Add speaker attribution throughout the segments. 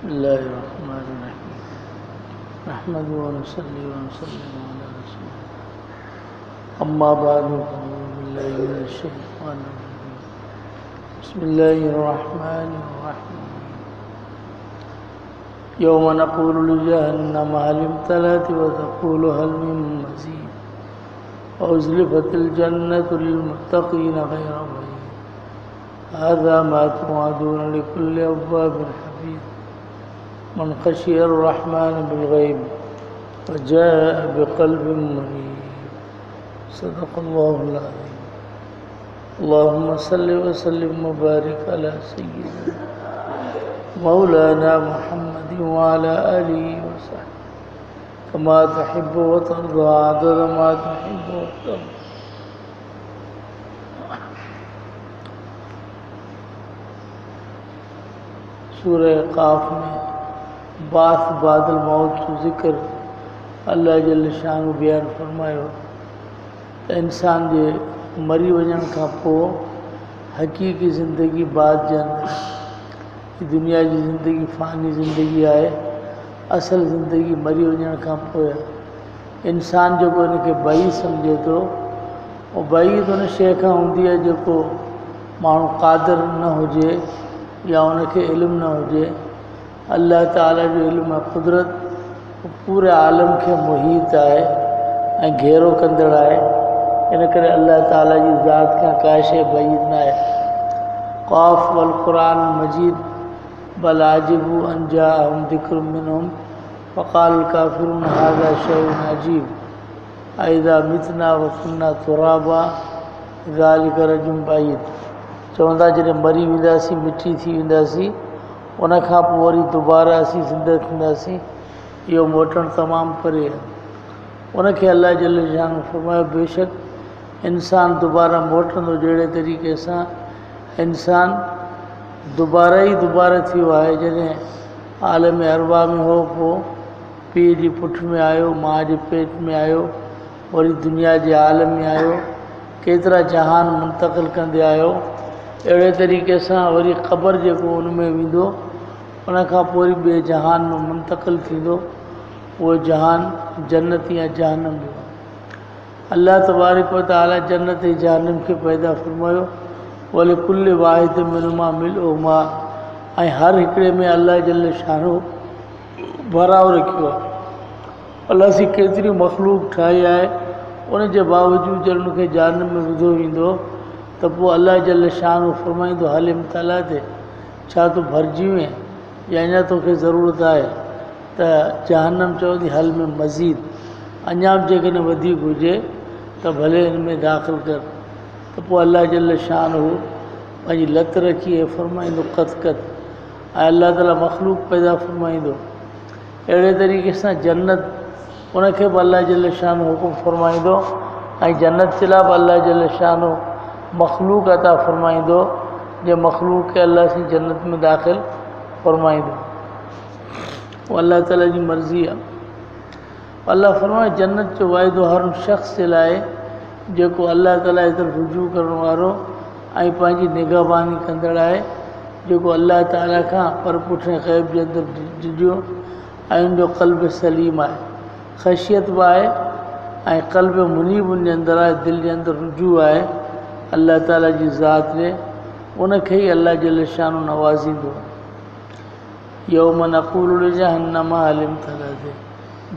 Speaker 1: बिस्मिल्लाहिर्रहमानिर्रहीम नहमदुहु व नसल्ली व नसल्लिमु अला रसूलिल्लाह अम्मा बअदु फ़अऊज़ु बिल्लाहि मिनश शैतानिर रजीम बिस्मिल्लाहिर्रहमानिर्रहीम यौम नक़ूलु लिजहन्नम हल इम्तलअत व तक़ूलु हल मिन मज़ीद व उज़्लिफ़तिल जन्नतु लिल्मुत्तक़ीन ग़ैरा बईद हाज़ा मा तुअदून लिकुल्लि अव्वाबिन हफ़ीज़ मन ख़शियर रहमान बिलग़ैब व जाअ बिक़ल्बिन मुनीब सदक़ल्लाहुल अज़ीम। अल्लाहुम्मा सल्लि व सल्लिम व बारिक अला सय्यिदिना मौलाना मुहम्मदिन व अला आलिहि व सहबिहि कमा तुहिब्बु व तर्ज़ा अदद मा तुहिब्बु व तर्ज़ा। सूरह क़ाफ़ में बास बादल मौत जो ज़िक्र अल्लाह जल्ल शान बयान फरमायो त इंसान जे मरी वञण खां पोइ हक़ीक़ी ज़िंदगी बाद जे अंदरि दुनिया जी ज़िंदगी फ़ानी ज़िंदगी आहे। असल ज़िंदगी मरी वञण खां पोइ इंसान जेको इनखे बई सम्झे थो उहो बई त उन शइ खां हूंदी आहे जेको माण्हू क़ादिर न हुजे या उनखे इल्मु न हुजे। अल्लाह ताला जो इल्मु ऐं क़ुदरत पूरे आलम खे मुहीत आहे ऐं घेरो कंदड़ आहे। इन करे अल्लाह ताला जी ज़ात खां का शइ बईद न आहे। क़ाफ़ वल क़ुरान मजीद बल आजिबू अन जाअहुम ज़िक्रुम मिनहुम फ़क़ालुल काफ़िरून हाज़ा शैउन अजीब अइज़ा मितना व कुन्ना तुराबा ज़ालिक रजुम बईद। चवंदा जॾहिं मरी वेंदासीं मिटी थी वेंदासीं उन खां पोइ वरी दुबारा असीं ज़िंदा थींदासीं इहो मोटणु तमामु परे आहे। उनखे अल्लाह जल्ल शान फरमायो बेशक इंसान दुबारा मोटंदो जहिड़े तरीक़े सां इंसान दुबारा ई दुबारा थियो आहे। जॾहिं आलम अरवा में हो पोइ पीउ जी पुठ में आयो माउ जे पेट में आयो वरी दुनिया जे आलम में आयो केतिरा जहान मुंतक़िल कंदे आयो। अहिड़े तरीक़े सां वरी क़बर जेको उन में वेंदो उन खां पोइ वरी ॿिए जहान में मुंतक़िल थींदो उहो जहान जन्नत या जहन्नम जो। अल्लाह तबारक व तआला जन्नत ऐं जहन्नम खे पैदा फरमायो वली कुल्ल वाहिद मिनुमा मिलओ मां ऐं हर हिकिड़े में अल्लाह जल्ल शानो भराव रखियो आहे। अलाह सी केतिरी मख़लूक ठाही आहे उन जे बावजूदि जॾहिं उनखे जहन्नम में विधो वेंदो त पोइ अल्लाह जल्ल शानो फरमाईंदो हल इम्तला ते छा तूं भरिजी वएं या अञा तोखे ज़रूरत आहे त जहन्नम चवंदी हल में मज़ीद अञा बि जेकॾहिं वधीक हुजे त भले हिन में दाख़िल कर त पोइ अल्लाह जल्ल शान हू पंहिंजी लत रखी ऐं फरमाईंदो कत कत ऐं अल्लाह ताला मख़लूक पैदा फरमाईंदो। अहिड़े तरीक़े सां जन्नत उनखे बि अल्लाह जल्ल शान हुकुम फरमाईंदो ऐं जन्नत जे लाइ बि अल्लाह जल्ल शान मख़लूक अता फरमाईंदो जे मख़लूक खे अल्लाह सी जन्नत में दाख़िल फरमाईंदो। उहा अल्लाह ताला जी मर्ज़ी आहे। अल्लाह फरमाए जन्नत जो वाइदो हर शख़्स जे लाइ जेको अल्लाह ताला जी तरफ़ रुजू करण वारो ऐं पंहिंजी निगहबानी कंदड़ आहे जेको अल्लाह ताला खां पर पुठियां ग़ैब जे अंदरि डिॼो ऐं उनजो क़ल्ब सलीम आहे ख़शियत बि आहे ऐं क़ल्ब मुनीब उन जे अंदरि आहे दिलि जे अंदरि रुजू आहे अल्लाह ताला जी ज़ात ॾे उनखे ई अल्लाह जल्ल शानो नवाज़ींदो आहे। यौम नक़ूलु लिजहन्नम हल इम्तलअत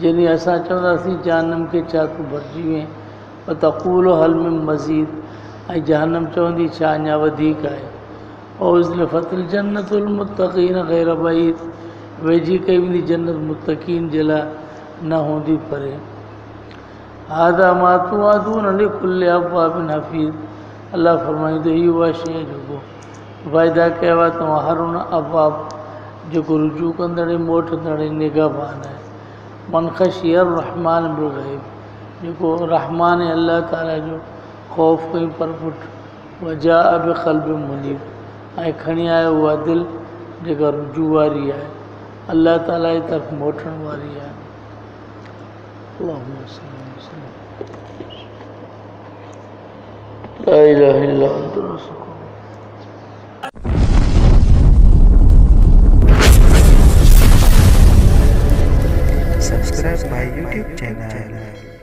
Speaker 1: जॾहिं असां चवंदासीं जहन्नम खे छा तूं भरिजी वएं व तक़ूलु हल मिन मज़ीद ऐं जहन्नम चवंदी छा अञा वधीक आहे। ओ उज़्लिफ़तिल जन्नतुल मुत्तक़ीन ग़ैर बईद वेझी कई वेंदी जन्नत मुत्तक़ीन जे लाइ न हूंदी परे। हाज़ा मा तुअदून लिकुल्लि अव्वाबिन हफ़ीज़ अल्लाह फरमाईंदो हीअ उहा शइ जेको वाइदा कयो आहे तव्हां हर उन अव्वाब जेको रुजू कंदड़ मोटंदड़ निगहबान आहे। मन ख़शियर रहमान बिलग़ैब जेको रहमान अल्लाह ताला जो ख़ौफ़ कई पर पुठ वजाअ बिक़ल्बिन मुनीब ऐं खणी आयो उहा दिलि जेका रुजू वारी आहे अल्लाह ताला जी तरफ़ मोटण वारी आहे। अल्लाहुम्मा सल्लि व सल्लिम ला इलाहा इल्ला अंत।
Speaker 2: subscribe my YouTube channel.